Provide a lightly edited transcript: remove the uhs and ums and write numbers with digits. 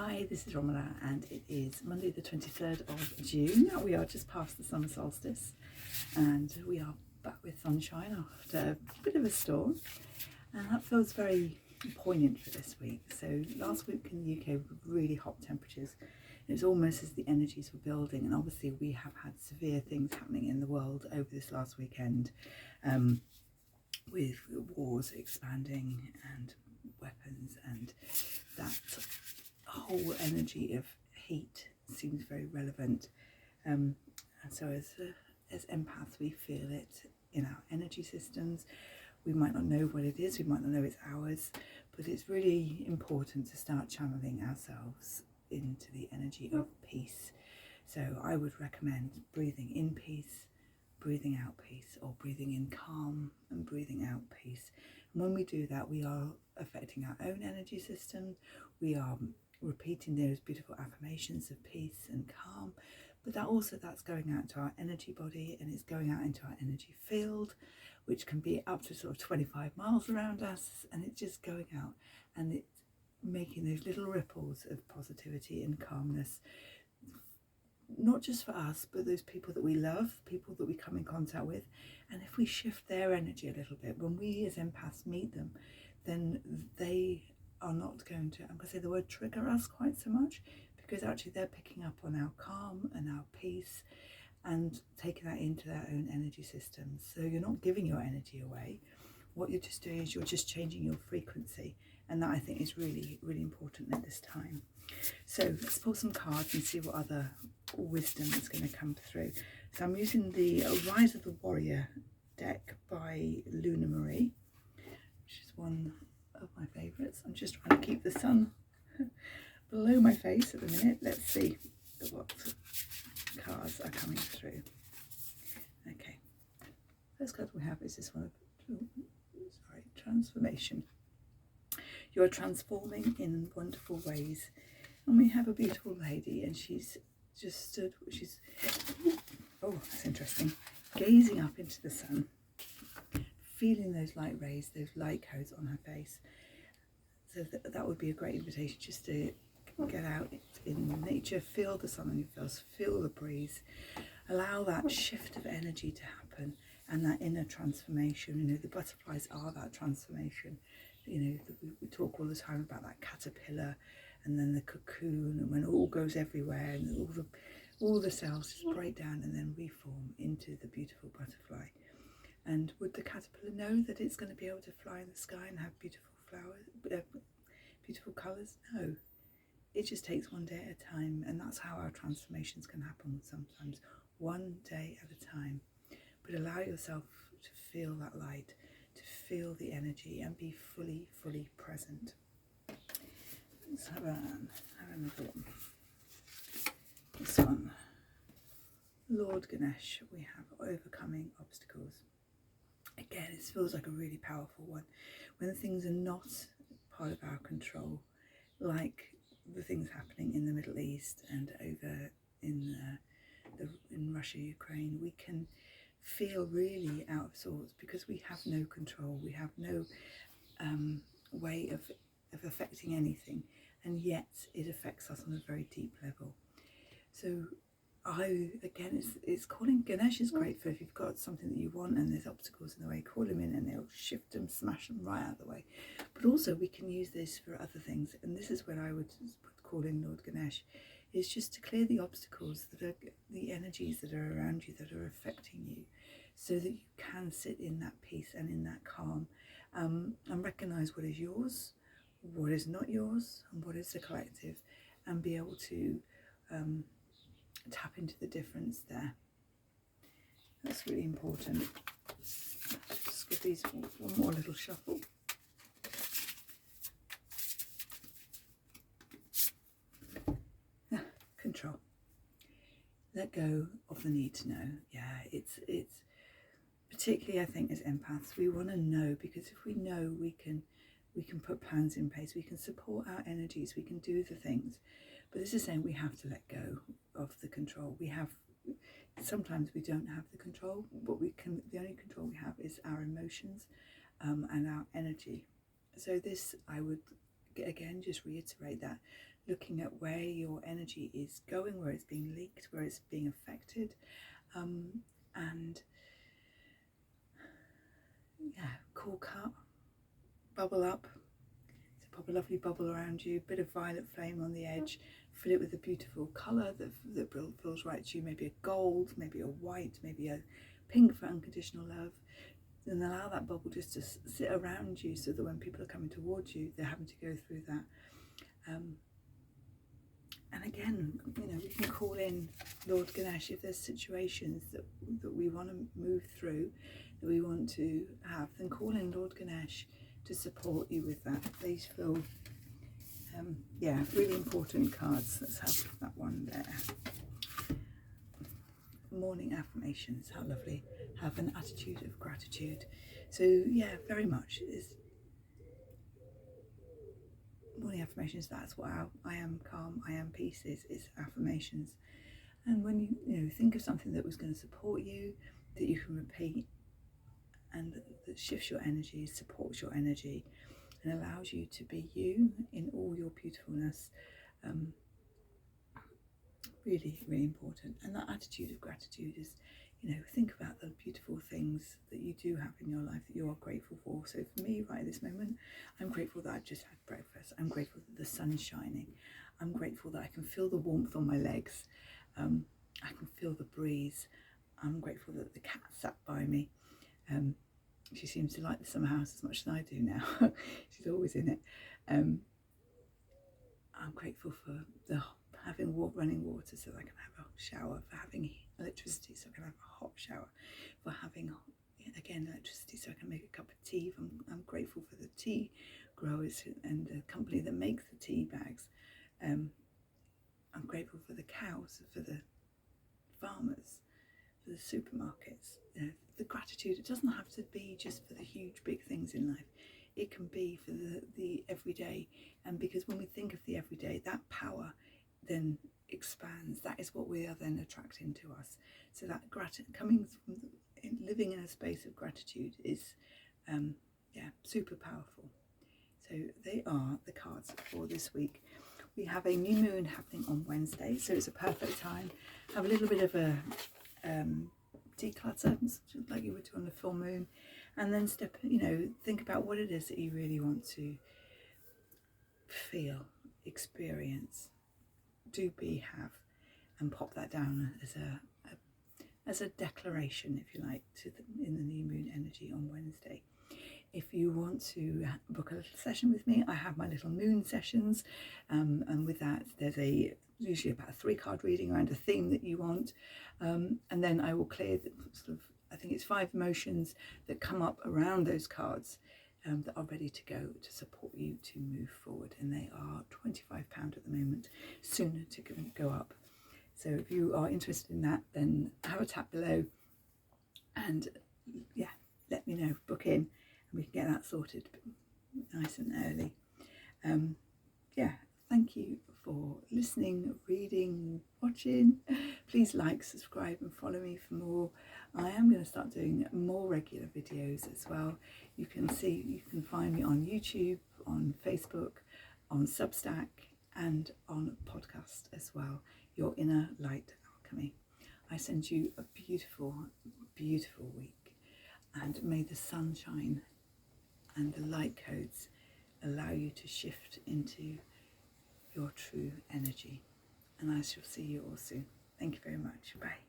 Hi, this is Romella and it is Monday the 23rd of June. We are just past the summer solstice and we are back with sunshine after a bit of a storm, and that feels very poignant for this week. So last week in the UK were really hot temperatures. It was almost as the energies were building, and obviously we have had severe things happening in the world over this last weekend, with wars expanding and weapons, and that whole energy of heat seems very relevant. And so as empaths, we feel it in our energy systems. We might not know what it is, we might not know it's ours, but it's really important to start channeling ourselves into the energy of peace. So I would recommend breathing in peace, breathing out peace, or breathing in calm and breathing out peace. And when we do that, we are affecting our own energy system. We are repeating those beautiful affirmations of peace and calm, but that's going out to our energy body, and it's going out into our energy field, which can be up to sort of 25 miles around us, and it's just going out and it's making those little ripples of positivity and calmness, not just for us, but those people that we love, people that we come in contact with. And if we shift their energy a little bit, when we as empaths meet them, then they are not going to, I'm going to say the word trigger us quite so much, because actually they're picking up on our calm and our peace and taking that into their own energy systems. So you're not giving your energy away. What you're just doing is you're just changing your frequency, and that I think is really, really important at this time. So let's pull some cards and see what other wisdom is going to come through. So I'm using the Rise of the Warrior deck by Luna Marie, which is one of my favourites. I'm just trying to keep the sun below my face at the minute. Let's see what cards are coming through. Okay, first card we have is this one. Transformation. You are transforming in wonderful ways. And we have a beautiful lady, and she's just stood, oh, that's interesting, gazing up into the sun, feeling those light rays, those light codes on her face. So that would be a great invitation, just to get out in nature, feel the sun on your face, feel the breeze, allow that shift of energy to happen, and that inner transformation. You know, the butterflies are that transformation. You know, we talk all the time about that caterpillar and then the cocoon, and when it all goes everywhere and all the cells just break down and then reform into the beautiful butterfly. And would the caterpillar know that it's going to be able to fly in the sky and have beautiful flowers, beautiful colours? No. It just takes one day at a time, and that's how our transformations can happen sometimes, one day at a time. But allow yourself to feel that light, to feel the energy, and be fully, fully present. Let's have another one. This one. Lord Ganesh, we have overcoming obstacles. Again, it feels like a really powerful one. When things are not part of our control, like the things happening in the Middle East and over in Russia, Ukraine, we can feel really out of sorts because we have no control, we have no way of affecting anything, and yet it affects us on a very deep level. So it's calling Ganesh is great for if you've got something that you want and there's obstacles in the way, call him in and he'll shift them, smash them right out of the way. But also we can use this for other things, and this is when I would call in Lord Ganesh, is just to clear the obstacles, that are the energies that are around you that are affecting you, so that you can sit in that peace and in that calm, and recognise what is yours, what is not yours, and what is the collective, and be able to tap into the difference there. That's really important. Just give these one more little shuffle. Control. Let go of the need to know. Yeah, it's particularly, I think, as empaths, we want to know, because if we know, we can put plans in place, we can support our energies, we can do the things. But this is saying we have to let go of the control. Sometimes we don't have the control, but the only control we have is our emotions and our energy. So this, I would again, just reiterate that, looking at where your energy is going, where it's being leaked, where it's being affected, and yeah, cool cut, bubble up. So pop a lovely bubble around you, bit of violet flame on the edge, fill it with a beautiful colour that feels right to you, maybe a gold, maybe a white, maybe a pink for unconditional love. And allow that bubble just to sit around you, so that when people are coming towards you, they're having to go through that. And again, we can call in Lord Ganesh if there's situations that we want to move through, that we want to have, then call in Lord Ganesh to support you with that. These feel, yeah, really important cards. Let's have that one there. Morning affirmations, how lovely. Have an attitude of gratitude. So yeah, very much is morning affirmations. That's what I am calm, I am peace is affirmations. And when you think of something that was going to support you, that you can repeat, and that shifts your energy, supports your energy, and allows you to be you in all your beautifulness, really, really important. And that attitude of gratitude is, think about the beautiful things that you do have in your life that you are grateful for. So for me, right at this moment, I'm grateful that I just had breakfast. I'm grateful that the sun's shining. I'm grateful that I can feel the warmth on my legs. I can feel the breeze. I'm grateful that the cat sat by me. She seems to like the summer house as much as I do now. She's always in it. I'm grateful for having running water so that I can have a shower, for having electricity so I can have a hot shower, for having, again, electricity so I can make a cup of tea. I'm grateful for the tea growers and the company that makes the tea bags. I'm grateful for the cows, for the farmers, for the supermarkets. The gratitude, it doesn't have to be just for the huge big things in life. It can be for the everyday. And because when we think of the everyday, that power then expands. That is what we are then attracting to us. So that coming from living in a space of gratitude is super powerful. So they are the cards for this week. We have a new moon happening on Wednesday, so it's a perfect time. Have a little bit of a declutter, like you would do on the full moon, and then think about what it is that you really want to feel, experience, have, and pop that down as a declaration, if you like, in the new moon energy on Wednesday. If you want to book a little session with me, I have my little moon sessions, and with that there's usually about a 3-card reading around a theme that you want, and then I will clear I think it's 5 emotions that come up around those cards that are ready to go to support you to move forward, and they are £25 at the moment, soon to go up. So if you are interested in that, then have a tap below and let me know, book in, and we can get that sorted nice and early. Thank you for listening, reading, watching. Please like, subscribe and follow me for more. I am going to start doing more regular videos as well. You can find me on YouTube, on Facebook, on Substack, and on podcast as well. Your Inner Light Alchemy. I send you a beautiful, beautiful week, and may the sunshine and the light codes allow you to shift into your true energy. And I shall see you all soon. Thank you very much. Bye.